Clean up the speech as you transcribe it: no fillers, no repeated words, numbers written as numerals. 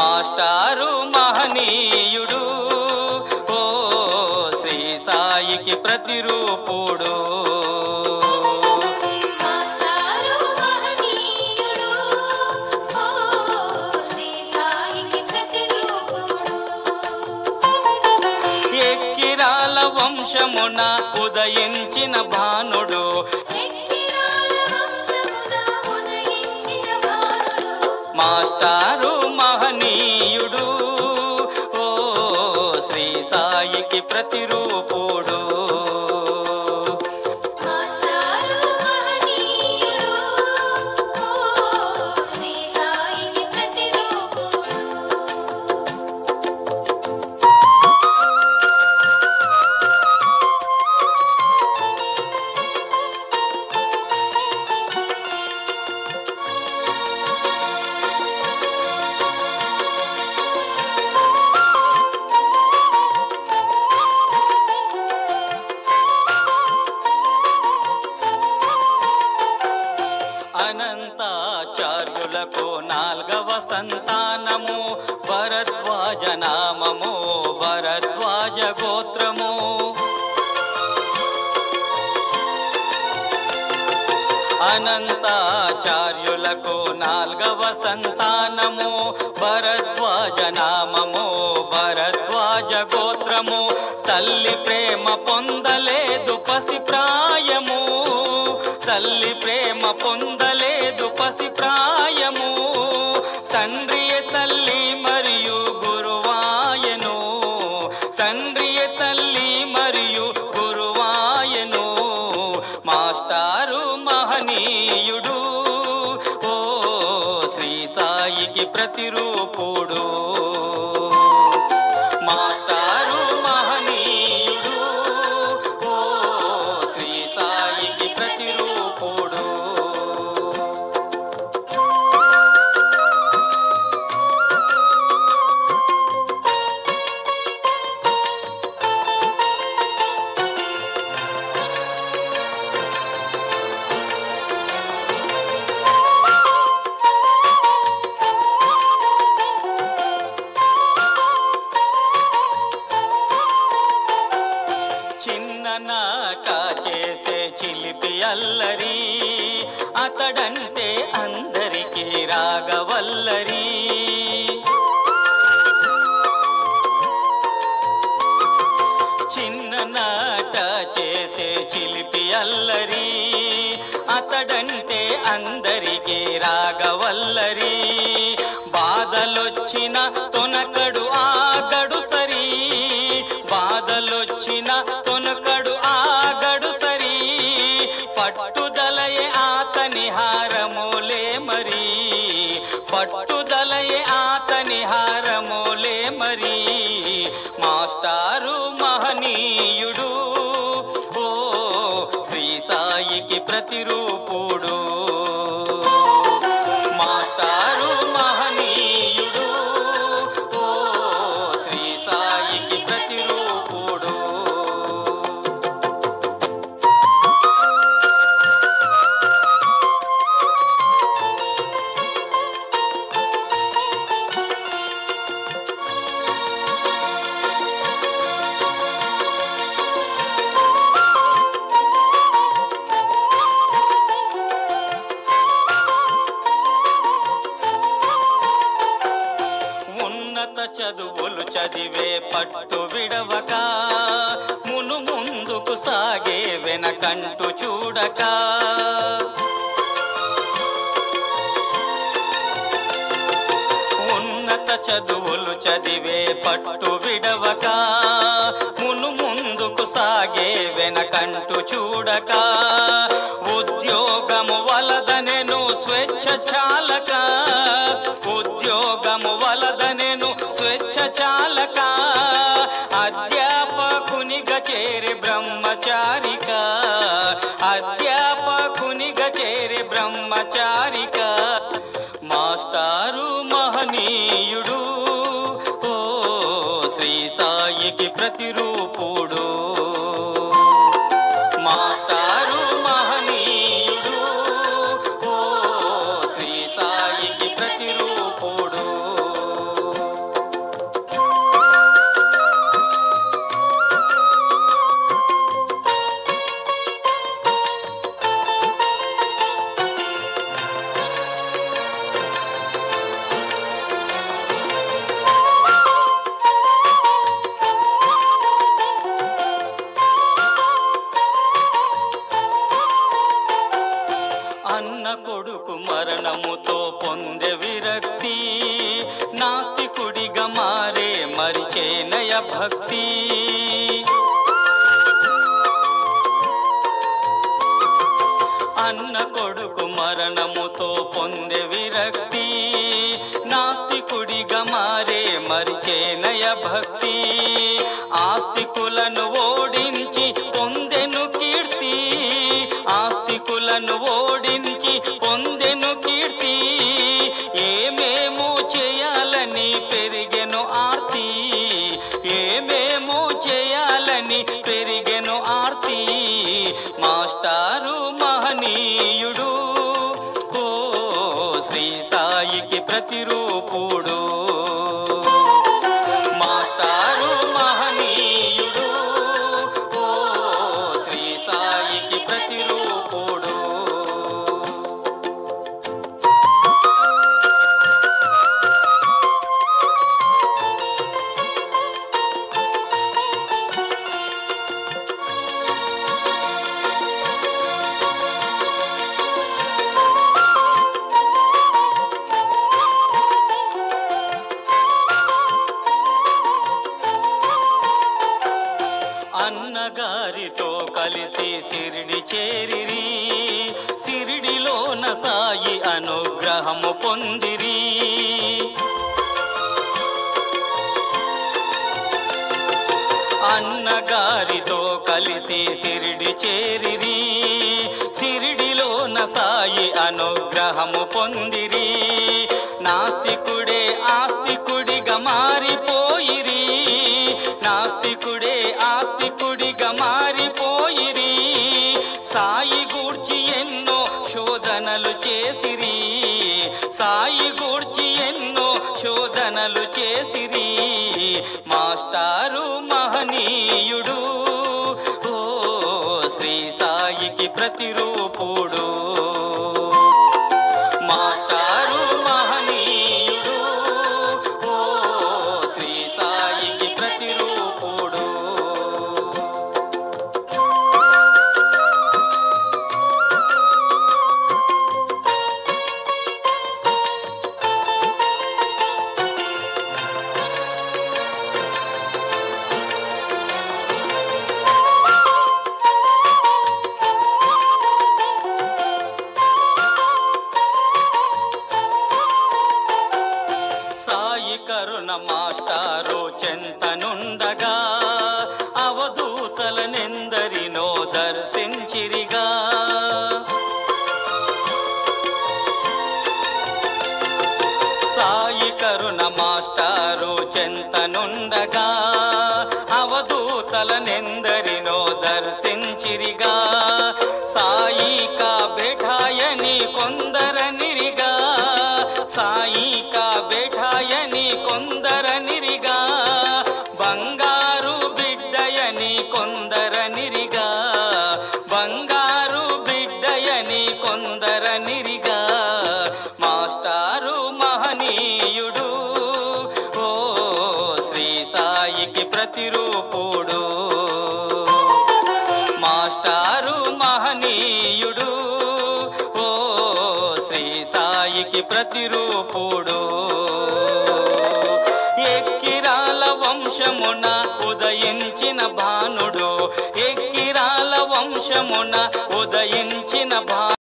మాస్టారు మహనీయుడు ఓ శ్రీ సాయికి ప్రతిరూపుడు. ఎక్కిరాల వంశమున ఉదయించిన భానుడు మాస్టారు మహనీయుడు ఓ శ్రీ సాయికి ప్రతిరూపుడు. అనంతాచార్యులకు 4వ సంతానము భరద్వాజ నామము భరద్వాజ గోత్రము. అనంతాచార్యులకు 4వ సంతానము భరద్వాజ నామము భరద్వాజ గోత్రము. తల్లి ప్రేమ పొందలేదు పసి ప్రాయము తల్లి ప్రేమ పొందలేదు పసి ప్రాయము. తండ్రియే తల్లి మరియు గురువాయను తండ్రియే తల్లి మరియు గురువాయను. మాస్టారు మహనీయుడు ఓ శ్రీ సాయికి ప్రతిరూపుడు. మాస్టారు మహనీయుడు ఓ శ్రీ సాయికి ప్రతిరూపుడు. చిన్ననాట చేసే చిలిపి అల్లరి అతడంటే అందరికీ రాగవల్లరి. చిన్ననాట చేసే చిలిపి అల్లరి అతడంటే అందరికీ రాగవల్లరి. బాధలొచ్చిన తొనకడు ఆగడు సరి బాధలొచ్చిన తొనకడు ఆగడు సరి. పట్టుదలయే ఆతని హారములే మరి పట్టుదలయే ఆతని హారములే మరి. మాస్టారు మహనీయుడు ఓ శ్రీ సాయికి ప్రతిరూపుడు. మాస్టారు మహనీయుడు ఓ శ్రీ సాయికి ప్రతిరూపుడు. ఉన్నత చదువులు చదివే పట్టు విడవక మును ముందుకు సాగే వెనకంటూ చూడక. ఉన్నత చదువులు చదివే పట్టు విడవక మును ముందుకు సాగే వెనకంటూ చూడక. ఉద్యోగము వలదనెను స్వేచ్ఛ చాలక ఉద్యోగము వలదనెను స్వేచ్ఛ చాలక. అధ్యాపకునిగా చేరి బ్రహ్మచారిక అధ్యాపకునిగా చేరి బ్రహ్మచారిక. మాస్టారు మహనీయుడు ఓ శ్రీ సాయికి ప్రతిరూపుడు. మాస్టారు మహనీయుడు ఓ శ్రీ సాయికి ప్రతిరూపుడు. మరణముతో పొందే విరక్తి, నాస్తికుడిగా మారే మరిచేనయ భక్తి. అన్న కొడుకు మరణముతో పొందే విరక్తి, నాస్తికుడిగా మారే మరిచేనయ భక్తి. ఆస్తికులను ఓడించి పొందెను కీర్తి, ఆస్తికులను ఓడించి పొందెను కీర్తి. ఏమేమో చేయాలని పెరిగెను ఆర్తి, ఏమేమో చేయాలని పెరిగెను ఆర్తి. మాస్టారు మహనీయుడు, ఓ శ్రీ సాయికి ప్రతిరూపుడు. మాస్టారు మహనీయుడు, ఓ శ్రీ సాయికి ప్రతిరూపుడు. అన్నగారితో కలిసి సిరిడి చేరిరి, సిరిడిలోన సాయి అనుగ్రహము పొందిరి. అన్నగారితో కలిసి సిరిడి చేరిరి, సిరిడిలోన సాయి అనుగ్రహము పొందిరి. నాస్తికుడే ఆస్తికుడిగా మారిపోయిరి, నాస్తికుడే ఆస్తికుడిగా మారిపోయిరి. సాయి గూర్చి ఎన్నో శోధనలు చేసిరి, సాయి గూర్చి ఎన్నో శోధనలు చేసిరి. మాస్టారు మహనీయుడు, ఓ శ్రీ సాయికి ప్రతిరూపుడు. మాస్టారు మహనీయుడు, ఓ శ్రీ సాయికి ప్రతిరూపుడు. సాయి కరుణ మాస్టారు చెంతనుండగా అవధూతలనెందరినో దర్శించిరిగా. సాయి కరుణ మాస్టారు చెంతనుండగా అవధూతలనెందరినో దర్శించిరిగా. సాయి కా బెఠాయని కొందరనిరిగా, సాయి కా బెఠాయని కొందరనిరిగా. బంగారు బిడ్డయని కొందరనిరిగా, బంగారు బిడ్డయని కొందరనిరిగా. మాస్టారు మహనీయుడు, ఓ శ్రీ సాయికి ప్రతిరూపుడు. మాస్టారు మహనీయుడు, ఓ శ్రీ సాయికి ప్రతిరూపుడు. ఎక్కిరాల వంశమున ఉదయించిన భానుడు, ఎక్కిరాల వంశమున ఉదయించిన భానుడు.